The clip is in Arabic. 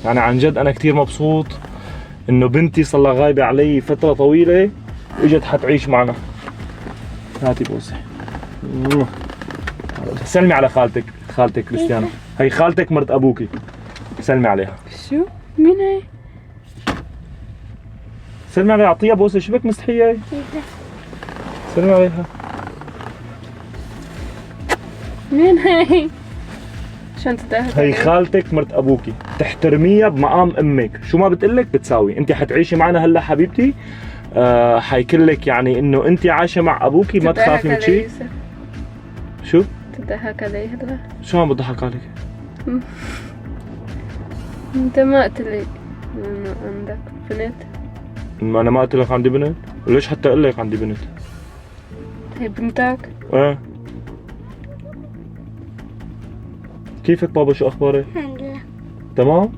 يعني عن جد انا كثير مبسوط انه بنتي صار لها غايبه علي فتره طويله واجت حتعيش معنا. هاتي بوسه. سلمي على خالتك كريستيانا. هي خالتك مرت ابوكي، سلمي عليها. شو؟ مين هي؟ سلمي عليها، اعطيها بوسه. شو بك مستحيه؟ سلمي عليها. مين هي؟ عشان تتأهل. هي خالتك مرت ابوكي، تحترميها بمقام امك، شو ما بتقلك بتساوي. انت حتعيشي معنا هلا حبيبتي، حيكلك يعني انه انت عايشه مع ابوكي، ما تخافي من شيء. شو؟ تضحك علي هلا؟ شو عم بضحك عليك؟ انت ما قلت لي انه عندك بنت. انا ما قلت لك عندي بنت؟ ليش حتى اقول لك عندي بنت؟ هي بنتك؟ ايه. كيفك بابا، شو اخبارك؟ الحمد لله. تمام؟